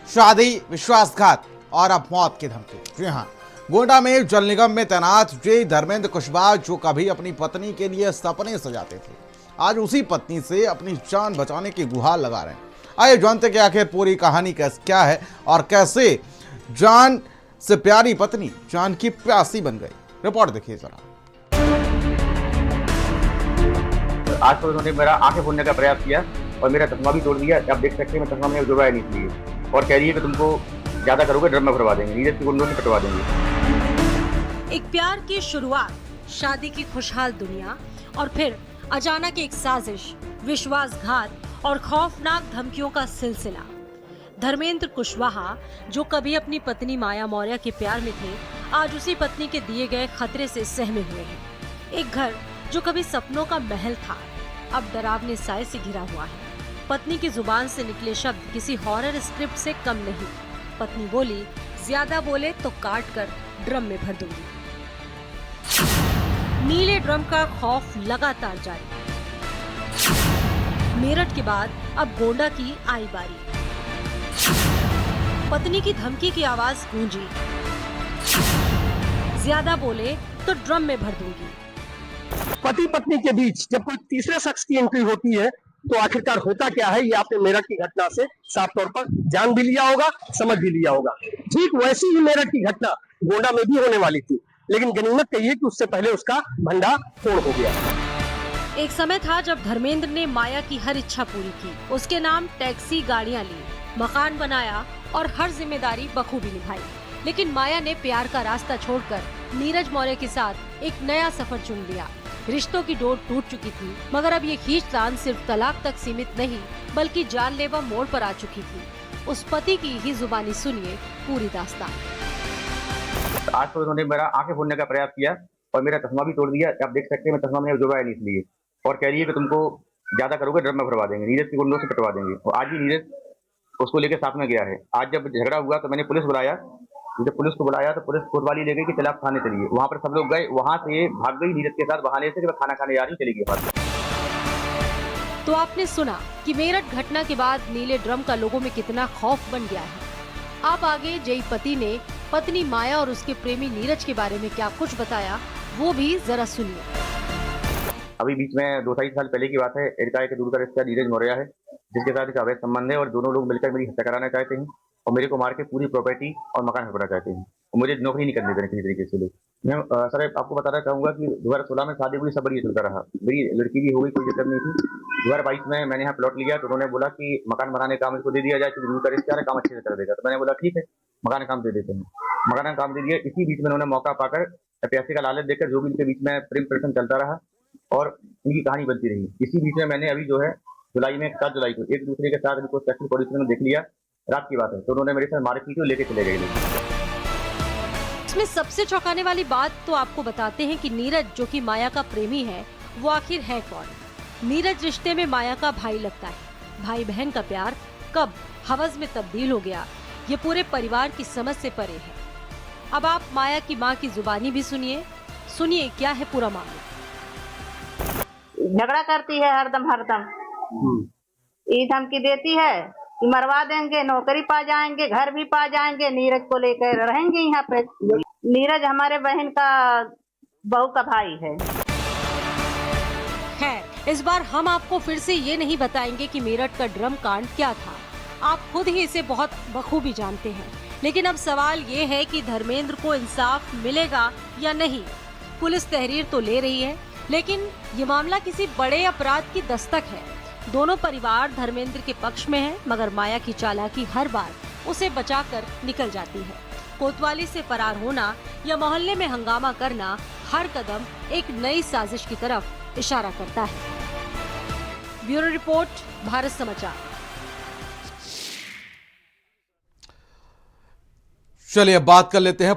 शादी, विश्वासघात और अब मौत की धमकी। जी हाँ, गोंडा में जल निगम में तैनात जे धर्मेंद्र कुशवाहा, जो कभी अपनी पत्नी के लिए सपने सजाते थे, आज उसी पत्नी से अपनी जान बचाने की गुहार लगा रहे हैं। आइए जानते कि आखिर पूरी कहानी क्या है और कैसे जान से प्यारी पत्नी जान की प्यासी बन गई। रिपोर्ट देखिए जरा। आज तो उन्होंने मेरा आंखें फोड़ने का प्रयास किया और मेरा चश्मा भी तोड़ दिया। आप देख सकते हैं, मैं चश्मा मैंने जुड़वाया नहीं इसलिए, और कह रही है कि तुमको ज्यादा करोगे ड्रम में भरवा देंगे, नीरज की गुंडों से कटवा देंगे। एक प्यार की शुरुआत, शादी की खुशहाल दुनिया और फिर अचानक एक साजिश, विश्वासघात और खौफनाक धमकियों का सिलसिला। धर्मेंद्र कुशवाहा, जो कभी अपनी पत्नी माया मौर्य के प्यार में थे, आज उसी पत्नी के दिए गए खतरे से सहमे हुए हैं। एक घर जो कभी सपनों का महल था, अब डरावने साए से घिरा हुआ है। पत्नी की जुबान से निकले शब्द किसी हॉरर स्क्रिप्ट से कम नहीं। पत्नी बोली, ज्यादा बोले तो काट कर ड्रम में भर दूंगी। नीले ड्रम का खौफ लगातार जारी। मेरठ के बाद अब गोंडा की आई बारी। पत्नी की धमकी की आवाज गूंजी, ज्यादा बोले तो ड्रम में भर दूंगी। पति पत्नी के बीच जब कोई तीसरे शख्स की एंट्री होती है तो आखिरकार होता क्या है, ये आपने मेरठ की घटना से साफ तौर पर जान भी लिया होगा, समझ भी लिया होगा। ठीक वैसी ही मेरठ की घटना गोंडा में भी होने वाली थी, लेकिन गनीमत कहिए कि उससे पहले उसका भंडा फोड़ हो गया। एक समय था जब धर्मेंद्र ने माया की हर इच्छा पूरी की। उसके नाम टैक्सी गाड़ियां ली, मकान बनाया और हर जिम्मेदारी बखूबी निभाई। लेकिन माया ने प्यार का रास्ता छोड़कर नीरज मौर्य के साथ एक नया सफर चुन लिया। रिश्तों की डोर टूट चुकी थी, मगर अब ये खींचतान सिर्फ तलाक तक सीमित नहीं, बल्कि जानलेवा मोड़ पर आ चुकी थी। उस पति की ही जुबानी सुनिए पूरी दास्तान। आज तो उन्होंने मेरा आंखें फोड़ने का प्रयास किया और मेरा चश्मा भी तोड़ दिया। आप देख सकते हैं, मैं चश्मा मैंने जुड़वाया नहीं इसलिए, और कह रही है कि तुमको ज्यादा करोगे ड्रम में भरवा देंगे, नीरज की गुंडों से कटवा देंगे। और आज ही नीरज उसको लेकर साथ में गया है। आज जब झगड़ा हुआ तो मैंने पुलिस बुलाया। जब पुलिस को बुलाया तो पुलिस कोतवाली ले गई कि चल आप थाने चलिए। वहाँ पर सब लोग गए, वहाँ से भाग गई नीरज के साथ बहाने से कि मैं खाना खाने जा रही हूँ, चली गई बात। तो आपने सुना कि मेरठ घटना के बाद नीले ड्रम का लोगों में कितना खौफ बन गया है। आप आगे जय पति ने पत्नी माया और उसके प्रेमी नीरज के बारे में क्या कुछ बताया, वो भी जरा सुनिए। अभी बीच में 2-2.5 साल पहले की बात है। एरिका के दूर का रिश्ता नीरज मौर्य है, जिसके साथ एक अवैध संबंध है, और दोनों लोग मिलकर मेरी हत्या कराना चाहते हैं और मेरे को मार के पूरी प्रॉपर्टी और मकान हड़पना चाहते हैं, और मुझे नौकरी नहीं करने देना किसी तरीके से लोग। मैं सर आपको बताना चाहूंगा कि 2016 में शादी हुई, सब बढ़िया चलता रहा, मेरी लड़की भी हो गई, कोई दिक्कत नहीं थी। 2022 में मैंने यहाँ प्लॉट लिया तो उन्होंने बोला कि मकान बनाने का काम इसको दे दिया जाए, क्योंकि दूर का रिश्ता है, काम अच्छे से कर देगा। तो मैंने बोला ठीक है, मकान का काम दे देते हैं। मकान का काम दे दिया। इसी बीच में उन्होंने मौका पाकर पैसे का लालच देकर जो भी इनके बीच में प्रेम प्रसंग चलता रहा और इनकी कहानी बनती रही। इसी बीच में मैंने अभी जो है जुलाई में 7 जुलाई को एक दूसरे के साथ इनको सेक्सुअल पोजीशन में देख लिया। रात की बात है, तो उन्होंने मेरे साथ मारपीट की और लेके चले गए। इसमें सबसे चौंकाने वाली बात तो आपको बताते हैं कि नीरज, जो कि माया का प्रेमी है, वो आखिर है कौन। नीरज रिश्ते में माया का भाई लगता है। भाई बहन का प्यार कब हवस में तब्दील हो गया, ये पूरे परिवार की समझ से परे है। अब आप माया की माँ की जुबानी भी सुनिए क्या है पूरा मामला। झगड़ा करती है हरदम ये धमकी देती है कि मरवा देंगे, नौकरी पा जाएंगे, घर भी पा जाएंगे, नीरज को लेकर रहेंगे यहाँ पे। नीरज हमारे बहन का बहू का भाई है। इस बार हम आपको फिर से ये नहीं बताएंगे कि मेरठ का ड्रम कांड क्या था, आप खुद ही इसे बहुत बखूबी जानते हैं। लेकिन अब सवाल ये है कि धर्मेंद्र को इंसाफ मिलेगा या नहीं। पुलिस तहरीर तो ले रही है, लेकिन ये मामला किसी बड़े अपराध की दस्तक है। दोनों परिवार धर्मेंद्र के पक्ष में है, मगर माया की चालाकी हर बार उसे बचाकर निकल जाती है। कोतवाली से फरार होना या मोहल्ले में हंगामा करना, हर कदम एक नई साजिश की तरफ इशारा करता है। ब्यूरो रिपोर्ट, भारत समाचार। चलिए बात कर लेते हैं